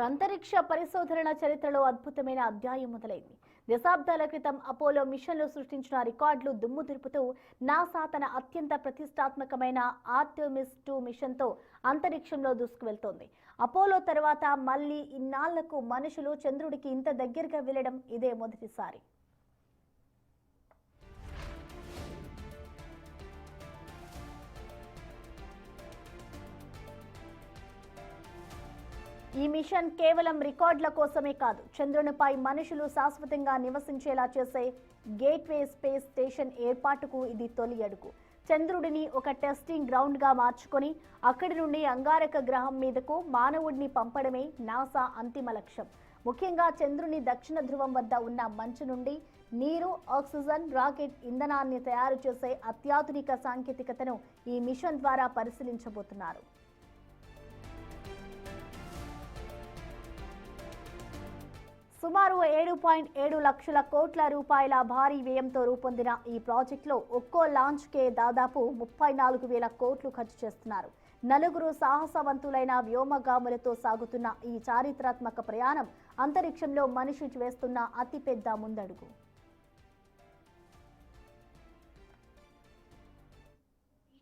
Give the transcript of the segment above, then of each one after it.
అంతరిక్ష పరిశోధనల చరిత్రలో అద్భుతమైన అధ్యాయం మొదలైంది. దశాబ్దాల క్రితం అపోలో మిషన్లు సృష్టించిన రికార్డులు దుమ్ము దులుపుతూ నాసా తన అత్యంత ప్రతిష్టాత్మకమైన ఆర్టెమిస్ 2 మిషన్తో అంతరిక్షంలో దూసుకువెళ్తోంది. అపోలో తర్వాత మళ్లీ ఇన్నాళ్లకు మనుషులు చంద్రుడికి ఇంత దగ్గరగా వెళ్లడం ఇదే మొదటిసారి. ఈ మిషన్ కేవలం రికార్డుల కోసమే కాదు, చంద్రునిపై మనుషులు శాశ్వతంగా నివసించేలా చేసే గేట్వే స్పేస్ స్టేషన్ ఏర్పాటుకు ఇది తొలి అడుగు. చంద్రుడిని ఒక టెస్టింగ్ గ్రౌండ్గా మార్చుకొని అక్కడి నుండి అంగారక గ్రహం మీదకు మానవుడిని పంపడమే నాసా అంతిమ లక్ష్యం. ముఖ్యంగా చంద్రుని దక్షిణ ధ్రువం వద్ద ఉన్న మంచు నుండి నీరు, ఆక్సిజన్, రాకెట్ ఇంధనాన్ని తయారు చేసే అత్యాధునిక సాంకేతికతను ఈ మిషన్ ద్వారా పరిశీలించబోతున్నారు. సుమారు 7.7 లక్షల కోట్ల రూపాయల భారీ వ్యయంతో రూపొందిన ఈ ప్రాజెక్టులో ఒక్కో లాంచ్కే దాదాపు 34,000 కోట్లు ఖర్చు చేస్తున్నారు. 4 సాహసవంతులైన వ్యోమగాములతో సాగుతున్న ఈ చారిత్రాత్మక ప్రయాణం అంతరిక్షంలో మనిషి వేస్తున్న అతిపెద్ద ముందడుగు.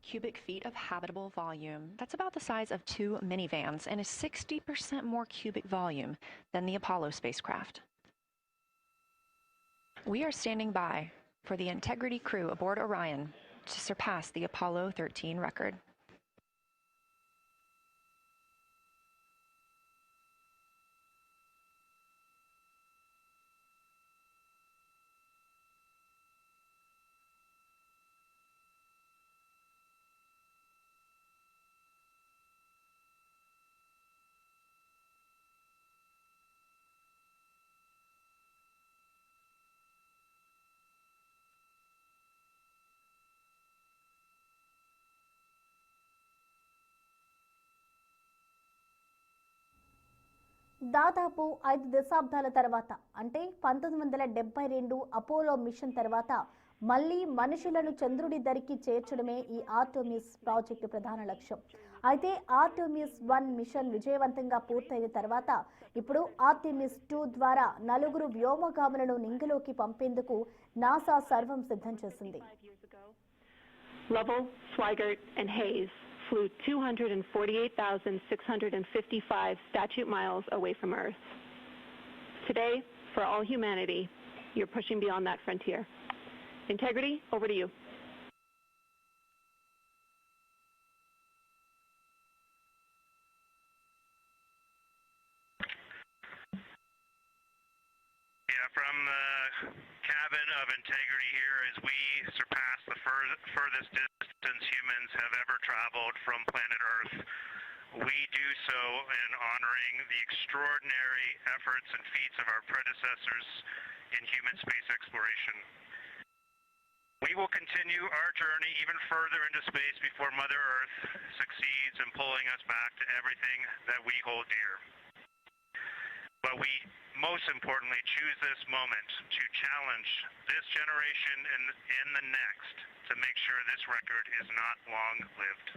Cubic feet of habitable volume. That's about the size of 2 minivans and is 60% more cubic volume than the Apollo spacecraft. We are standing by for the Integrity crew aboard Orion to surpass the Apollo 13 record. దాదాపు 5 దశాబ్దాల తర్వాత అంటే 1972 Apollo machine తర్వాత మళ్లీ మనుషులను చంద్రుడి దరికి చేర్చడమే ఈ ఆర్టెమిస్ ప్రాజెక్టు ప్రధాన లక్ష్యం. అయితే ఆర్టెమిస్ 1 మిషన్ విజయవంతంగా పూర్తయిన తర్వాత ఇప్పుడు ఆర్టెమిస్ 2 ద్వారా 4 వ్యోమగాములను నింగిలోకి పంపేందుకు నాసా సర్వం సిద్ధం చేసింది. Lovell, Swigert, and Hayes flew 248,655 statute miles away from Earth. Today, for all humanity, you're pushing beyond that frontier. Integrity, over to you. From the cabin of Integrity here as we surpass the furthest distance humans have ever traveled from planet Earth. We do so in honoring the extraordinary efforts and feats of our predecessors in human space exploration. We will continue our journey even further into space before Mother Earth succeeds in pulling us back to everything that we hold dear. But we most importantly choose this moment to challenge this generation and the next to make sure this record is not long-lived.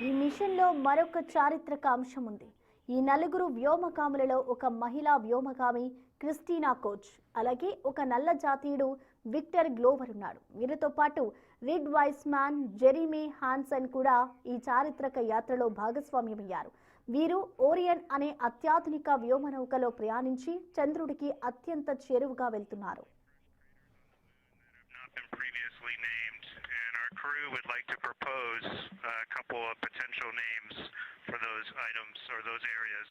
ఈ మిషన్లో మరొక చారిత్రక అంశం ఉంది. ఈ 4 వ్యోమగాములలో ఒక మహిళా వ్యోమగామి Christina coach, అలాగే ఒక నల్ల జాతీయుడు విక్టర్ గ్లోవర్ ఉన్నాడు. వీరితో పాటు రిడ్ వైస్మాన్, జెరీమీ హాన్సన్ కూడా ఈ చారిత్రక యాత్రలో భాగస్వామ్యమయ్యారు. వీరు ఓరియన్ అనే అత్యాధునిక వ్యోమనౌకలో ప్రయాణించి చంద్రుడికి అత్యంత చేరువగా వెళ్తున్నారు. Crew would like to propose a couple of potential names for those items or those areas.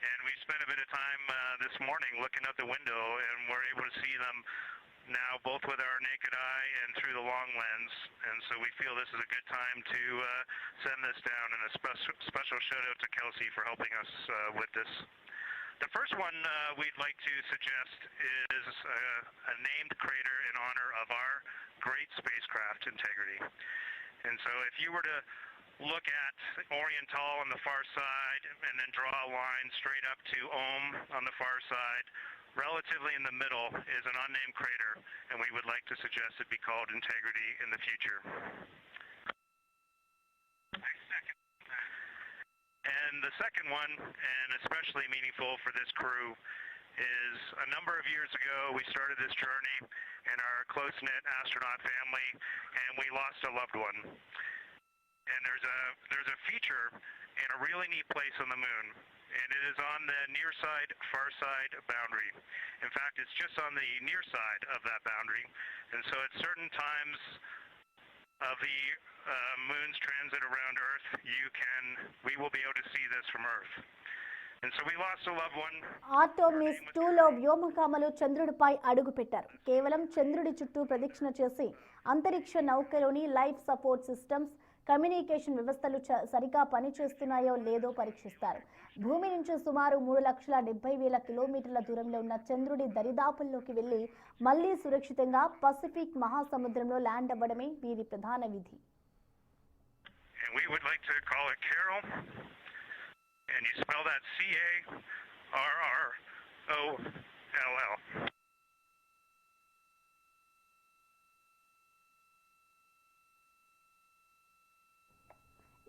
And we spent a bit of time this morning looking out the window, and we're able to see them now both with our naked eye and through the long lens. And so we feel this is a good time to send this down, and a special shout out to Kelsey for helping us with this. The first one we'd like to suggest is a named crater in honor of our great spacecraft Integrity. And so if you were to look at Oriental on the far side and then draw a line straight up to Ohm on the far side, Relatively in the middle is an unnamed crater, and we would like to suggest it be called Integrity in the future. And the second one, and especially meaningful for this crew, is a number of years ago we started this journey in our close-knit astronaut family, and we lost a loved one. And there's a feature in a really neat place on the moon, and it is on the near side, far side boundary. In fact, it's just on the near side of that boundary, and so at certain times of the moon's transit around Earth, we will be able to see this from Earth. And so we lost a loved one. Artemis 2లో వ్యోమగాములు చంద్రుడిపై అడుగుపెట్టారు. కేవలం చంద్రుడి చుట్టూ ప్రదక్షిణ చేసి అంతరిక్ష నౌకలోని life support systems, communication వ్యవస్థలు సరిగా పనిచేస్తున్నాయో లేదో పరీక్షిస్తారు. భూమి నుంచి సుమారు 3,70,000 కిలోమీటర్ల దూరంలో ఉన్న చంద్రుడి దరిదాపుల్లోకి వెళ్లి మళ్లీ సురక్షితంగా పసిఫిక్ మహాసముద్రంలో ల్యాండ్ అవ్వడమే వీరి ప్రధాన విధి. And we would like to call it Carol. And you spell that Carroll.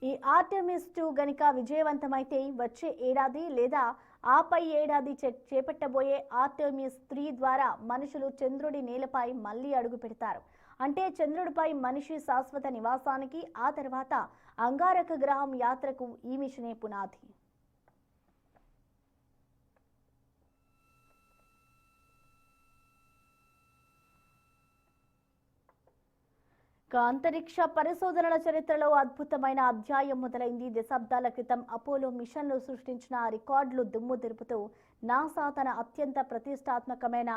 ఈ ఆర్టెమిస్ 2 గనుక విజయవంతమైతే వచ్చే ఏడాది లేదా ఆపై ఏడాది చేపట్టబోయే ఆర్టెమిస్ 3 ద్వారా మనుషులు చంద్రుడి నేలపై మళ్లీ అడుగు పెడతారు. అంటే చంద్రుడిపై మనిషి శాశ్వత నివాసానికి, ఆ తర్వాత అంగారక గ్రహం యాత్రకు ఈ మిషనే పునాది. అంతరిక్ష పరిశోధనల చరిత్రలో అద్భుతమైన అధ్యాయం మొదలైంది. దశాబ్దాల క్రితం అపోలో మిషన్లు సృష్టించిన రికార్డులు దుమ్ము దులుపుతూ నాసా తన అత్యంత ప్రతిష్టాత్మకమైన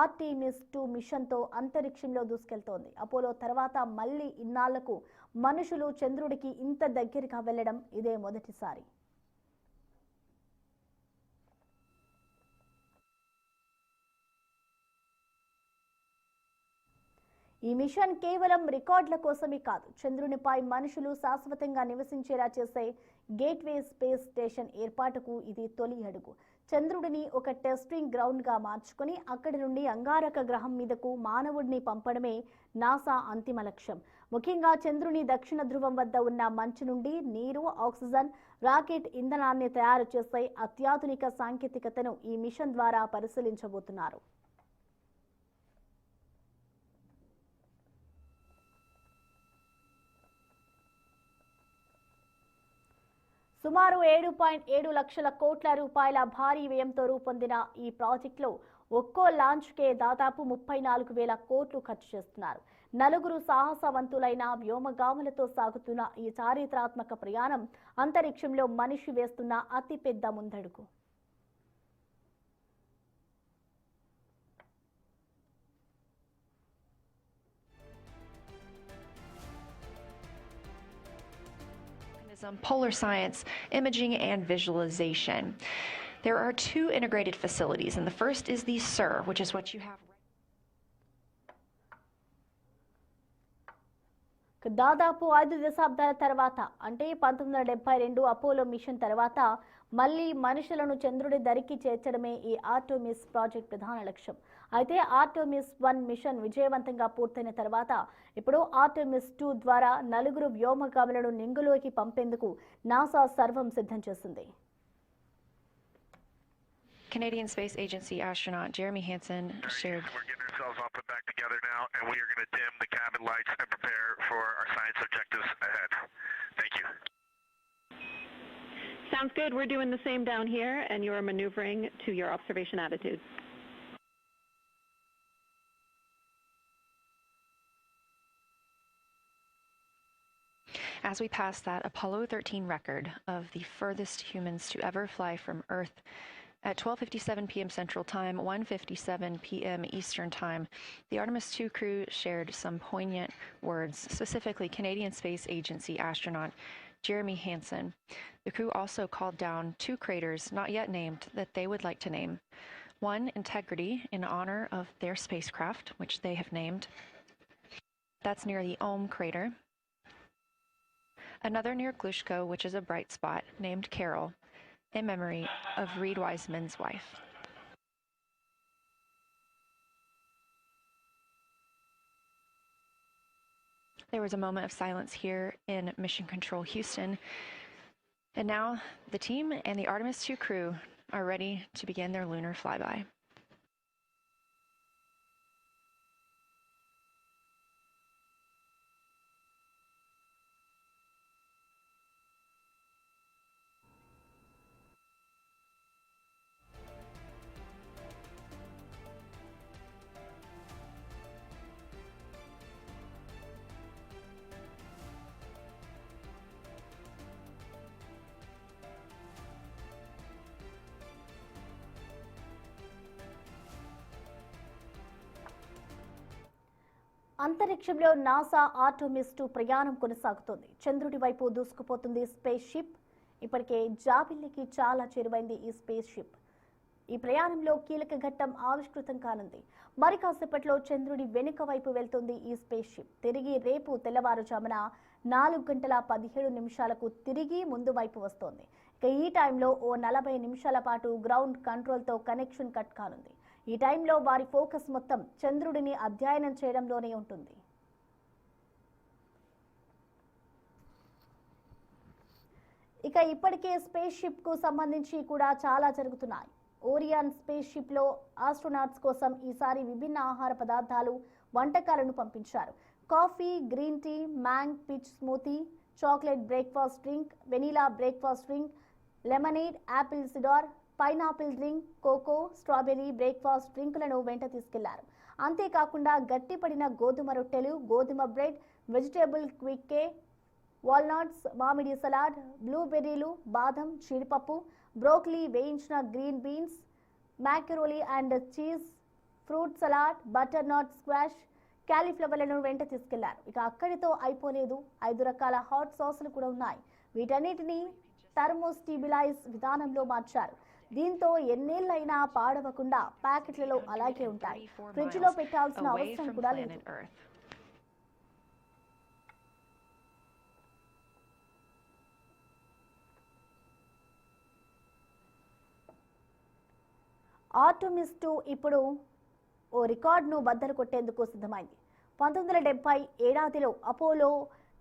ఆర్టెమిస్ 2 మిషన్తో అంతరిక్షంలో దూసుకెళ్తోంది. అపోలో తర్వాత మళ్లీ ఇన్నాళ్లకు మనుషులు చంద్రుడికి ఇంత దగ్గరగా వెళ్లడం ఇదే మొదటిసారి. ఈ మిషన్ కేవలం రికార్డుల కోసమే కాదు, చంద్రునిపై మనుషులు శాశ్వతంగా నివసించేలా చేసే గేట్వే స్పేస్ స్టేషన్ ఏర్పాటుకు ఇది తొలి అడుగు. చంద్రుడిని ఒక టెస్టింగ్ గ్రౌండ్గా మార్చుకొని అక్కడి నుండి అంగారక గ్రహం మీదకు మానవుడిని పంపడమే నాసా అంతిమ లక్ష్యం. ముఖ్యంగా చంద్రుని దక్షిణ ధ్రువం వద్ద ఉన్న మంచు నుండి నీరు, ఆక్సిజన్, రాకెట్ ఇంధనాన్ని తయారు చేసే అత్యాధునిక సాంకేతికతను ఈ మిషన్ ద్వారా పరిశీలించబోతున్నారు. సుమారు 7.7 లక్షల కోట్ల రూపాయల భారీ వ్యయంతో రూపొందిన ఈ ప్రాజెక్టులో ఒక్కో లాంచ్కే దాదాపు 34,000 కోట్లు ఖర్చు చేస్తున్నారు. 4 సాహసవంతులైన వ్యోమగాములతో సాగుతున్న ఈ చారిత్రాత్మక ప్రయాణం అంతరిక్షంలో మనిషి వేస్తున్న అతిపెద్ద ముందడుగు. Polar science, imaging, and visualization. There are 2 integrated facilities, and the first is the SIR, which is what you have. దాదాపు 5 దశాబ్దాల తర్వాత, అంటే 1972 అపోలో మిషన్ తర్వాత మళ్లీ మనుషులను చంద్రుడి దరికి చేర్చడమే ఈ ఆర్టెమిస్ ప్రాజెక్ట్ ప్రధాన లక్ష్యం. అయితే ఆర్టెమిస్ 1 మిషన్ విజయవంతంగా పూర్తయిన తర్వాత ఇప్పుడు ఆర్టెమిస్ 2 ద్వారా 4 వ్యోమగాములను నింగులోకి పంపేందుకు నాసా సర్వం సిద్ధం చేసింది. Canadian Space Agency astronaut Jeremy Hansen shared. We're getting ourselves all put back together now, and we are going to dim the cabin lights and prepare for our science objectives ahead. Thank you. Sounds good. We're doing the same down here, and you are maneuvering to your observation attitude. As we pass that Apollo 13 record of the furthest humans to ever fly from Earth, at 12:57 p.m. Central Time, 1:57 p.m. Eastern Time, the Artemis 2 crew shared some poignant words, specifically Canadian Space Agency astronaut Jeremy Hansen. The crew also called down 2 craters, not yet named, that they would like to name. One, Integrity, in honor of their spacecraft, which they have named. That's near the Ohm crater. Another near Glushko, which is a bright spot, named Carol, in memory of Reid Wiseman's wife. There was a moment of silence here in Mission Control Houston. And now the team and the Artemis 2 crew are ready to begin their lunar flyby. అంతరిక్షంలో NASA Artemis 2 ప్రయాణం కొనసాగుతోంది. చంద్రుడి వైపు దూసుకుపోతుంది space ship. ఇప్పటికే జాబిల్లికి చాలా చేరువైంది ఈ space ship. ఈ ప్రయాణంలో కీలక ఘట్టం ఆవిష్కృతం కానుంది. మరి కాసేపట్లో చంద్రుడి వెనుక వైపు వెళ్తుంది ఈ స్పేస్ షిప్. తిరిగి రేపు తెల్లవారుజామున 4:17 తిరిగి ముందు వైపు వస్తోంది. ఇక ఈ టైంలో ఓ 40 నిమిషాల పాటు గ్రౌండ్ కంట్రోల్తో కనెక్షన్ కట్ కానుంది. ఈ టైంలో వారి ఫోకస్ మొత్తం చంద్రుడిని అధ్యయనం చేయడంలోనే ఉంటుంది. ఇక ఇప్పటికే స్పేస్ షిప్ కు సంబంధించి కూడా చాలా జరుగుతున్నాయి. ఓరియాన్ స్పేస్ షిప్ లో ఆస్ట్రోనాట్స్ కోసం ఈసారి విభిన్న ఆహార పదార్థాలు, వంటకాలను పంపించారు. Coffee, green tea, mango peach smoothie, chocolate breakfast drink, vanilla breakfast drink, lemonade, apple cider, pineapple drink, cocoa, strawberry breakfast డ్రింకులను వెంట తీసుకెళ్లారు. అంతేకాకుండా గట్టిపడిన గోధుమ రొట్టెలు, గోధుమ బ్రెడ్, వెజిటేబుల్ క్విక్కే, వాల్నట్స్, మామిడి సలాడ్, బ్లూబెర్రీలు, బాదం, జీడిపప్పు, బ్రోకలీ, వేయించిన green beans, macaroni and cheese, fruit salad, butternut squash, క్యాలీఫ్లవర్లను వెంట తీసుకెళ్లారు. ఇక అక్కడితో అయిపోలేదు. 5 రకాల హాట్ సాసులు కూడా ఉన్నాయి. వీటన్నిటిని థర్మోస్టెబిలైజ్ విధానంలో మార్చారు. దీంతో ఎన్నేళ్లైనా పాడవకుండా ప్యాకెట్లలో అలాగే ఉంటాయి. ఫ్రిడ్జ్ లో పెట్టాల్సిన అవసరం కూడా లేదు. ఆర్టెమిస్ 2 ఇప్పుడు ఓ రికార్డును బద్దలు కొట్టేందుకు సిద్ధమైంది. 1970 ఏడాదిలో అపోలో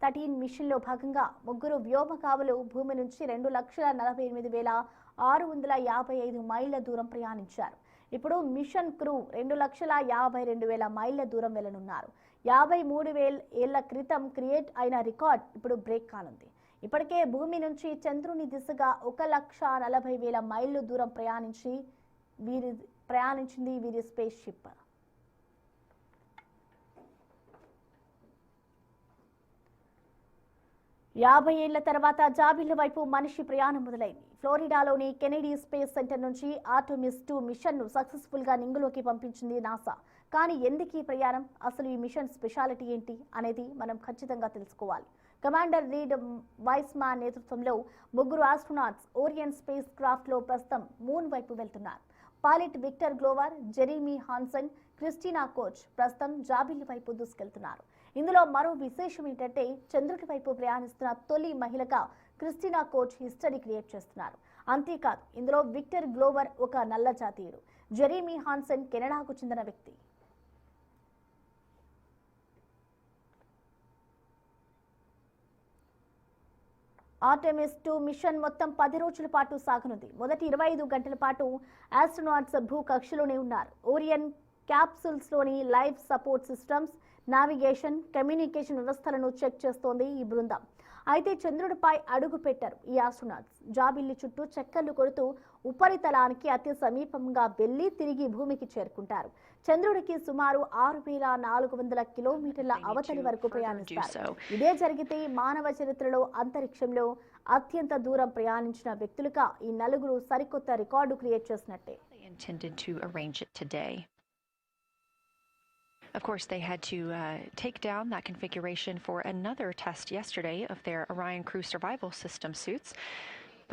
13 మిషన్లో భాగంగా 3 వ్యోమగాములు భూమి నుంచి 2,48,655 మైళ్ళ దూరం ప్రయాణించారు. ఇప్పుడు మిషన్ క్రూ 2,52,000 మైళ్ళ దూరం వెళ్లనున్నారు. 53,000 ఏళ్ల క్రితం క్రియేట్ అయిన రికార్డ్ ఇప్పుడు బ్రేక్ కానుంది. ఇప్పటికే భూమి నుంచి చంద్రుని దిశగా 1,40,000 మైళ్ళు దూరం ప్రయాణించింది వీరి స్పేస్ షిప్. యాభై ఏళ్ల తర్వాత జాబిల్లి వైపు మనిషి ప్రయాణం మొదలైంది. ఫ్లోరిడాలోని కెనెడీ స్పేస్ సెంటర్ నుంచి ఆర్టెమిస్ 2 మిషన్ను సక్సెస్ఫుల్ గా నింగిలోకి పంపించింది నాసా. కానీ ఎందుకు ఈ ప్రయాణం, అసలు ఈ మిషన్ స్పెషాలిటీ ఏంటి అనేది మనం ఖచ్చితంగా తెలుసుకోవాలి. కమాండర్ రీడ్ వైస్మాన్ నేతృత్వంలో 3 ఆస్ట్రోనాట్స్ ఓరియన్ స్పేస్ క్రాఫ్ట్ లో ప్రస్తుతం మూన్ వైపు వెళ్తున్నారు. Pilot Victor Glover, Jeremy Hansen, Christina Koch ప్రస్తుతం జాబిల్లి వైపు దూసుకెళ్తున్నారు. ఇందులో మరో విశేషం ఏంటంటే చంద్రుడి వైపు ప్రయాణిస్తున్న తొలి మహిళగా క్రిస్టినా కోచ్ హిస్టరీ క్రియేట్ చేస్తున్నారు. అంతేకాదు ఇందులో విక్టర్ గ్లోవర్ ఒక నల్ల జాతీయుడు, జెరీమీ హాన్సన్ కెనడాకు చెందిన వ్యక్తి. ఆర్టెమిస్ 2 మిషన్ మొత్తం 10 రోజుల పాటు సాగనుంది. మొదటి 25 గంటల పాటు ఆస్ట్రోనాట్స్ భూకక్షలోనే ఉన్నారు. ఓరియన్ క్యాప్సూల్స్ లోని life support systems, navigation, communication వ్యవస్థలను చెక్ చేస్తోంది ఈ బృందం. అయితే చంద్రుడిపై అడుగు పెట్టారు ఈ ఆస్ట్రోనాట్స్. జాబిల్లి చుట్టూ చక్కర్లు కొడుతూ ఉపరితలానికి అతి సమీపంగా వెళ్లి తిరిగి భూమికి చేరుకుంటారు. చంద్రుడికి సుమారు 6,400 కిలోమీటర్ల అవతలి వరకు ప్రయాణిస్తారు. ఇదే జరిగితే మానవ చరిత్రలో అంతరిక్షంలో అత్యంత దూరం ప్రయాణించిన వ్యక్తులుగా ఈ 4 సరికొత్త రికార్డు క్రియేట్ చేసినట్టే. Of course, they had to take down that configuration for another test yesterday of their Orion Crew Survival System suits.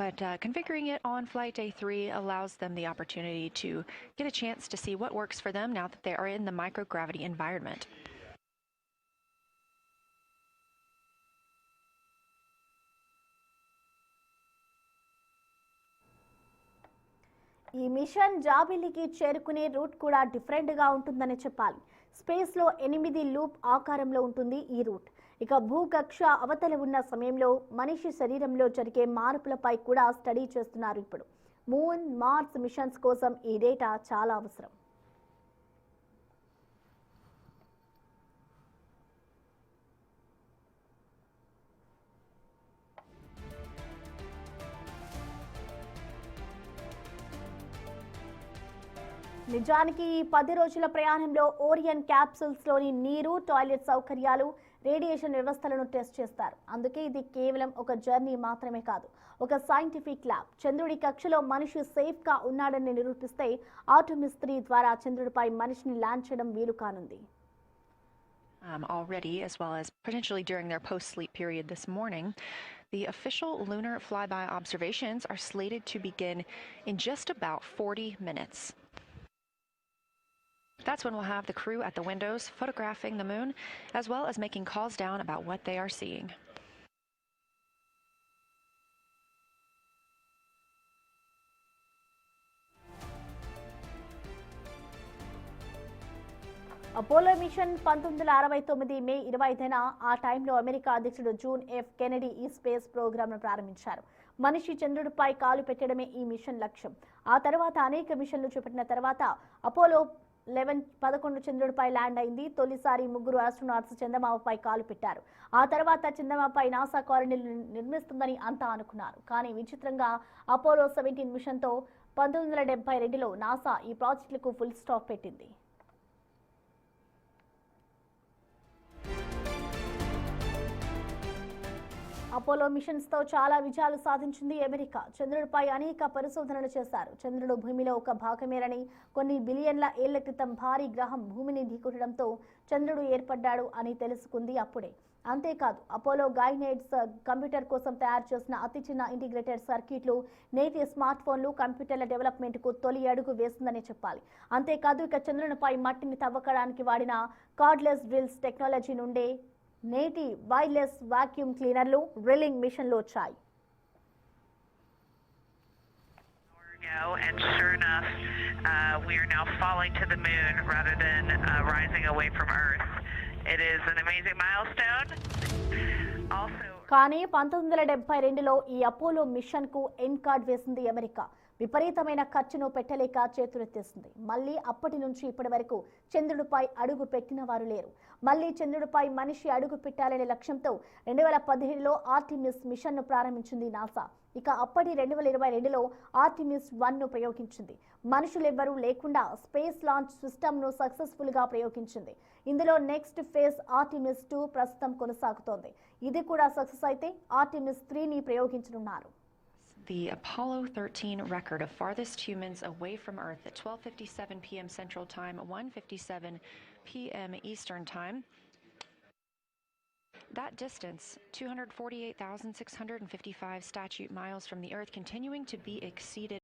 But configuring it on Flight Day 3 allows them the opportunity to get a chance to see what works for them now that they are in the microgravity environment. ఈ machine జాబిల్లికి చేరుకునే route కూడా different గా ఉంటుందని చెప్పాలి. స్పేస్లో 8 loop ఆకారంలో ఉంటుంది ఈ రూట్. ఇక భూకక్ష అవతల ఉన్న సమయంలో మనిషి శరీరంలో జరిగే మార్పులపై కూడా స్టడీ చేస్తున్నారు ఇప్పుడు. మూన్, మార్స్ మిషన్స్ కోసం ఈ డేటా చాలా అవసరం. నిజానికి ఈ 10 రోజుల ప్రయాణంలో ఓరియన్ క్యాప్సూల్స్లోని నీరు, టాయిలెట్ సౌకర్యాలు, రేడియేషన్ వ్యవస్థలను టెస్ట్ చేస్తారు. అందుకే ఇది కేవలం ఒక జర్నీ మాత్రమే కాదు, ఒక సైంటిఫిక్ ల్యాబ్. చంద్రుడి కక్షలో మనిషి సేఫ్గా ఉన్నాడని నిరూపిస్తే ఆర్టెమిస్ 3 ద్వారా చంద్రుడిపై మనిషిని ల్యాండ్ చేయడం వీలు కానుంది. Already, as well as potentially during their post-sleep period this morning. The official lunar flyby observations are slated to begin in just about 40 minutes. That's when we'll have the crew at the windows photographing the moon, as well as making calls down about what they are seeing. Apollo mission 1969 May 25న ఆ టైంలో America అధ్యక్షుడు John F Kennedy ఈ space ప్రోగ్రామ్ను ప్రారంభించారు. మనిషి చంద్రుడిపై కాలు పెట్టడమే ఈ మిషన్ లక్ష్యం. ఆ తర్వాత అనేక మిషన్లు చేపట్టిన తర్వాత అపోలో 11 చంద్రుడిపై ల్యాండ్ అయింది. తొలిసారి 3 ఆస్ట్రోనాట్స్ చందమామపై కాలు పెట్టారు. ఆ తర్వాత చందమామపై నాసా కాలనీలు నిర్మిస్తుందని అంతా అనుకున్నారు. కానీ విచిత్రంగా అపోలో 17 మిషన్తో 1972లో నాసా ఈ ప్రాజెక్టులకు ఫుల్ స్టాప్ పెట్టింది. అపోలో మిషన్స్తో చాలా విజయాలు సాధించింది అమెరికా. చంద్రుడిపై అనేక పరిశోధనలు చేశారు. చంద్రుడు భూమిలో ఒక భాగమేనని, కొన్ని బిలియన్ల ఏళ్ల క్రితం భారీ గ్రహం భూమిని ఢీకొట్టడంతో చంద్రుడు ఏర్పడ్డాడు అని తెలుసుకుంది అప్పుడే. అంతేకాదు, అపోలో గైనైడ్స్ కంప్యూటర్ కోసం తయారు చేసిన అతి చిన్న ఇంటిగ్రేటెడ్ సర్క్యూట్లు నేటి స్మార్ట్ ఫోన్లు, కంప్యూటర్ల డెవలప్మెంట్కు తొలి అడుగు వేస్తుందని చెప్పాలి. అంతేకాదు, ఇక చంద్రునిపై మట్టిని తవ్వకడానికి వాడిన కార్డ్లెస్ డ్రిల్స్ టెక్నాలజీ నుండే నేటి వైర్లెస్ వాక్యూమ్ క్లీనర్లు, డ్రిల్లింగ్ మిషన్లు వచ్చాయి. And sure enough, we are now falling to the moon rather than rising away from Earth. It is an amazing milestone. Also, కానీ 1972లో ఈ అపోలో మిషన్కు ఎండ్ కార్డ్ వేసింది America. విపరీతమైన ఖర్చును పెట్టలేక చేతులెత్తేసింది. మళ్ళీ అప్పటి నుంచి ఇప్పటి వరకు చంద్రుడిపై అడుగు పెట్టిన వారు లేరు. మళ్ళీ చంద్రుడిపై మనిషి అడుగు పెట్టాలనే లక్ష్యంతో 2017లో ఆర్టెమిస్ మిషన్ను ప్రారంభించింది నాసా. ఇక అప్పటి 2022లో ఆర్టెమిస్ 1ను ప్రయోగించింది. మనుషులెవ్వరూ లేకుండా స్పేస్ లాంచ్ సిస్టమ్ను సక్సెస్ఫుల్గా ప్రయోగించింది. ఇందులో నెక్స్ట్ ఫేజ్ ఆర్టెమిస్ 2 ప్రస్తుతం కొనసాగుతోంది. ఇది కూడా సక్సెస్ అయితే Artemis 3ని ప్రయోగించనున్నారు. The Apollo 13 record of farthest humans away from Earth at 12:57 p.m. Central Time, 1:57 p.m. Eastern Time. That distance, 248,655 statute miles from the Earth, continuing to be exceeded